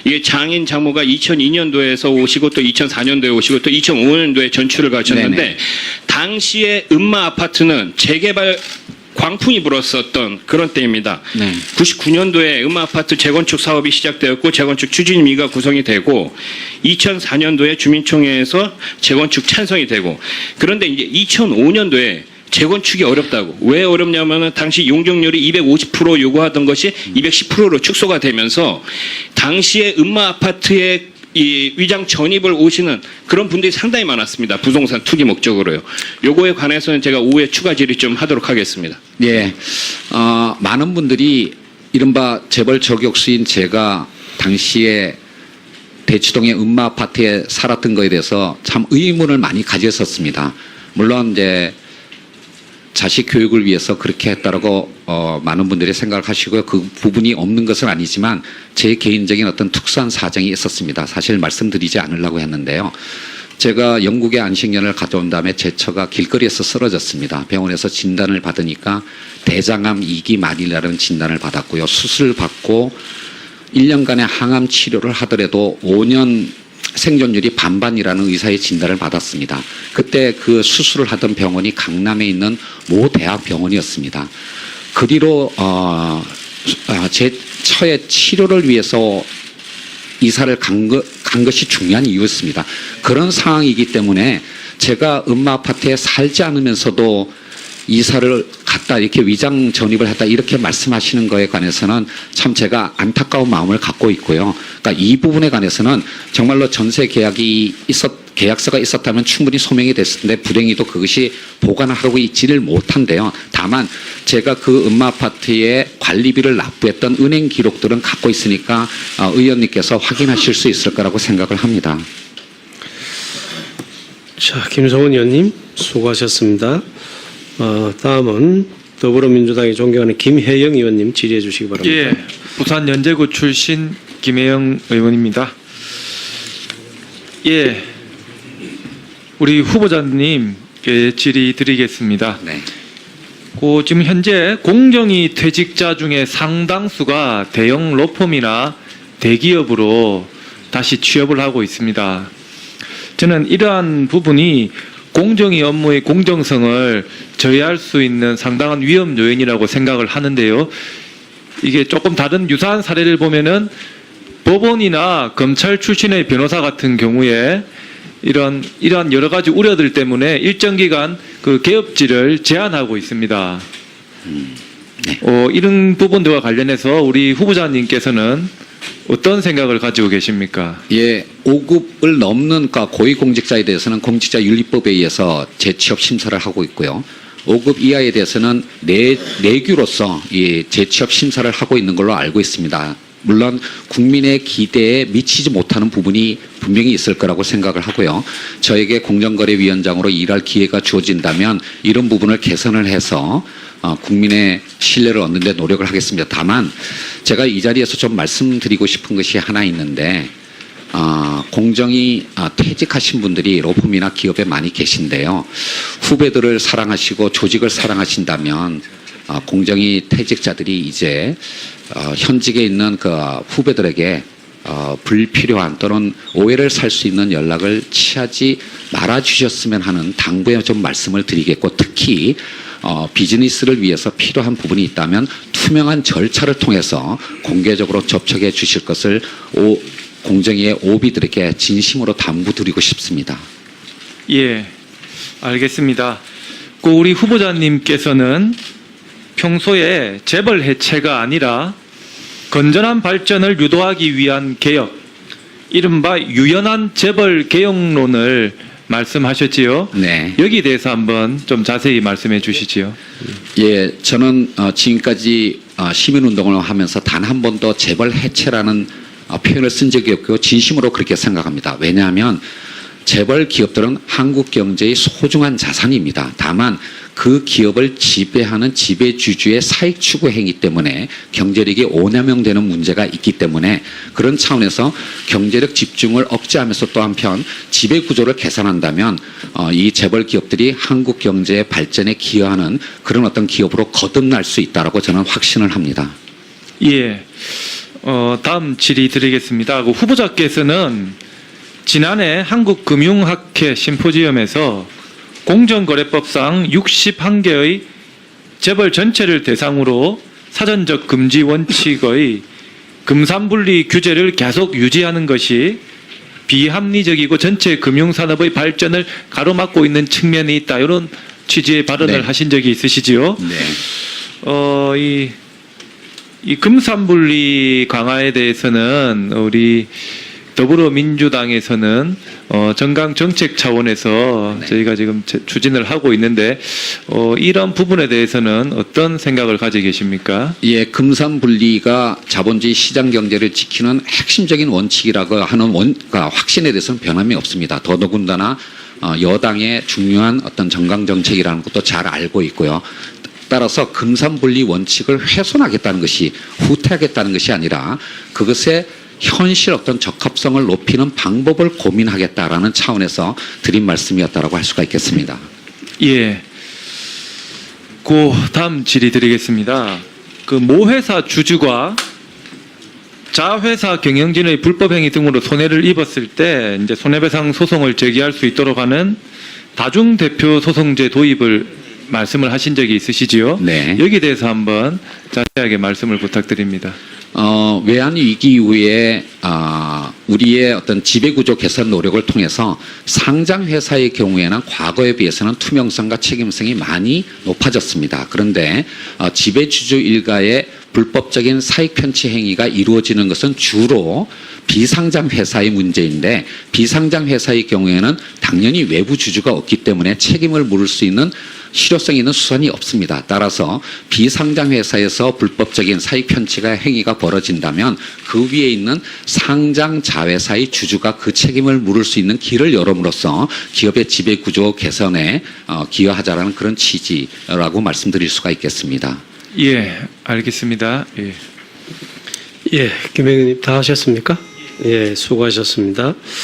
이게 장인 장모가 2002년도에서 오시고 또 2004년도에 오시고 또 2005년도에 전출을 가셨는데 네네. 당시에 음마 아파트는 재개발 광풍이 불었었던 그런 때입니다. 네. 99년도에 음마아파트 재건축 사업이 시작되었고 재건축 추진위가 구성이 되고 2004년도에 주민총회에서 재건축 찬성이 되고 그런데 이제 2005년도에 재건축이 어렵다고. 왜 어렵냐면은 당시 용적률이 250% 요구하던 것이 210%로 축소가 되면서 당시에 음마아파트의 이 위장 전입을 오시는 그런 분들이 상당히 많았습니다. 부동산 투기 목적으로요. 요거에 관해서는 제가 오후에 추가 질의 좀 하도록 하겠습니다. 예, 많은 분들이 이른바 재벌 저격수인 제가 당시에 대치동의 음마 아파트에 살았던 거에 대해서 참 의문을 많이 가졌었습니다. 물론 이제 자식 교육을 위해서 그렇게 했다라고 많은 분들이 생각을 하시고요. 그 부분이 없는 것은 아니지만 제 개인적인 어떤 특수한 사정이 있었습니다. 사실 말씀드리지 않으려고 했는데요. 제가 영국에 안식년을 갔다 온 다음에 제 처가 길거리에서 쓰러졌습니다. 병원에서 진단을 받으니까 대장암 2기 말이라는 진단을 받았고요. 수술을 받고 1년간의 항암 치료를 하더라도 5년 생존율이 반반이라는 의사의 진단을 받았습니다. 그때 그 수술을 하던 병원이 강남에 있는 모 대학병원이었습니다. 그 뒤로 제 처의 치료를 위해서 이사를 간 것이 중요한 이유였습니다. 그런 상황이기 때문에 제가 음마 아파트에 살지 않으면서도 이사를 갔다 이렇게 위장 전입을 했다 이렇게 말씀하시는 거에 관해서는 참 제가 안타까운 마음을 갖고 있고요. 그러니까 이 부분에 관해서는 정말로 전세 계약서가 있었다면 충분히 소명이 됐을 텐데 불행히도 그것이 보관하고 있지를 못한데요. 다만 제가 그 음마 아파트에 관리비를 납부했던 은행 기록들은 갖고 있으니까 의원님께서 확인하실 수 있을 거라고 생각을 합니다. 자, 김성훈 의원님 수고하셨습니다. 다음은 더불어민주당이 존경하는 김혜영 의원님 질의해 주시기 바랍니다. 예, 부산 연제구 출신 김혜영 의원입니다. 예, 우리 후보자님께 질의 드리겠습니다. 네. 지금 현재 공정위 퇴직자 중에 상당수가 대형 로펌이나 대기업으로 다시 취업을 하고 있습니다. 저는 이러한 부분이 공정위 업무의 공정성을 저해할 수 있는 상당한 위험 요인이라고 생각을 하는데요. 이게 조금 다른 유사한 사례를 보면은 법원이나 검찰 출신의 변호사 같은 경우에 이러한 여러 가지 우려들 때문에 일정 기간 그 개업지를 제한하고 있습니다. 네. 이런 부분들과 관련해서 우리 후보자님께서는 어떤 생각을 가지고 계십니까? 예, 5급을 넘는 고위공직자에 대해서는 공직자윤리법에 의해서 재취업 심사를 하고 있고요. 5급 이하에 대해서는 내규로서 재취업 심사를 하고 있는 걸로 알고 있습니다. 물론 국민의 기대에 미치지 못하는 부분이 분명히 있을 거라고 생각을 하고요. 저에게 공정거래위원장으로 일할 기회가 주어진다면 이런 부분을 개선을 해서 국민의 신뢰를 얻는 데 노력을 하겠습니다. 다만 제가 이 자리에서 좀 말씀드리고 싶은 것이 하나 있는데 공정이 퇴직하신 분들이 로펌이나 기업에 많이 계신데요. 후배들을 사랑하시고 조직을 사랑하신다면 공정이 퇴직자들이 이제 현직에 있는 그 후배들에게 불필요한 또는 오해를 살 수 있는 연락을 취하지 말아 주셨으면 하는 당부에 좀 말씀을 드리겠고, 특히 비즈니스를 위해서 필요한 부분이 있다면 투명한 절차를 통해서 공개적으로 접촉해 주실 것을 공정위의 오비들에게 진심으로 당부드리고 싶습니다. 예, 알겠습니다. 우리 후보자님께서는 평소에 재벌 해체가 아니라 건전한 발전을 유도하기 위한 개혁, 이른바 유연한 재벌 개혁론을 말씀하셨지요. 네. 여기에 대해서 한번 좀 자세히 말씀해 주시지요. 예, 저는 지금까지 시민운동을 하면서 단 한 번도 재벌 해체라는 표현을 쓴 적이 없고 진심으로 그렇게 생각합니다. 왜냐하면 재벌 기업들은 한국 경제의 소중한 자산입니다. 다만 그 기업을 지배하는 지배주주의 사익 추구 행위 때문에 경제력이 오남용되는 문제가 있기 때문에 그런 차원에서 경제력 집중을 억제하면서 또 한편 지배 구조를 개선한다면 이 재벌 기업들이 한국 경제의 발전에 기여하는 그런 어떤 기업으로 거듭날 수 있다라고 저는 확신을 합니다. 예. 다음 질의 드리겠습니다. 그 후보자께서는 지난해 한국금융학회 심포지엄에서 공정거래법상 61개의 재벌 전체를 대상으로 사전적 금지 원칙의 금산분리 규제를 계속 유지하는 것이 비합리적이고 전체 금융산업의 발전을 가로막고 있는 측면이 있다. 이런 취지의 발언을 네. 하신 적이 있으시지요. 네. 이 금산분리 강화에 대해서는 우리 더불어민주당에서는 정강 정책 차원에서 네. 저희가 지금 추진을 하고 있는데 이런 부분에 대해서는 어떤 생각을 가지고 계십니까? 예, 금산분리가 자본주의 시장 경제를 지키는 핵심적인 원칙이라고 하는 확신에 대해서는 변함이 없습니다. 더더군다나 여당의 중요한 어떤 정강 정책이라는 것도 잘 알고 있고요. 따라서 금산분리 원칙을 훼손하겠다는 것이 후퇴하겠다는 것이 아니라 그것에 현실 어떤 적합성을 높이는 방법을 고민하겠다라는 차원에서 드린 말씀이었다라고 할 수가 있겠습니다. 예. 그 다음 질의 드리겠습니다. 그 모회사 주주가 자회사 경영진의 불법 행위 등으로 손해를 입었을 때 이제 손해배상 소송을 제기할 수 있도록 하는 다중대표 소송제 도입을 말씀을 하신 적이 있으시지요? 네. 여기에 대해서 한번 자세하게 말씀을 부탁드립니다. 외환 위기 이후에 우리의 어떤 지배구조 개선 노력을 통해서 상장 회사의 경우에는 과거에 비해서는 투명성과 책임성이 많이 높아졌습니다. 그런데 지배주주 일가의 불법적인 사익 편취 행위가 이루어지는 것은 주로 비상장 회사의 문제인데 비상장 회사의 경우에는 당연히 외부 주주가 없기 때문에 책임을 물을 수 있는 실효성 있는 수단이 없습니다. 따라서 비상장 회사에서 불법적인 사익 편취가 행위가 벌어진다면 그 위에 있는 상장 자회사의 주주가 그 책임을 물을 수 있는 길을 열음으로써 기업의 지배 구조 개선에 기여하자라는 그런 취지라고 말씀드릴 수가 있겠습니다. 예, 알겠습니다. 예. 예, 김 의원님 다 하셨습니까? 예, 수고하셨습니다.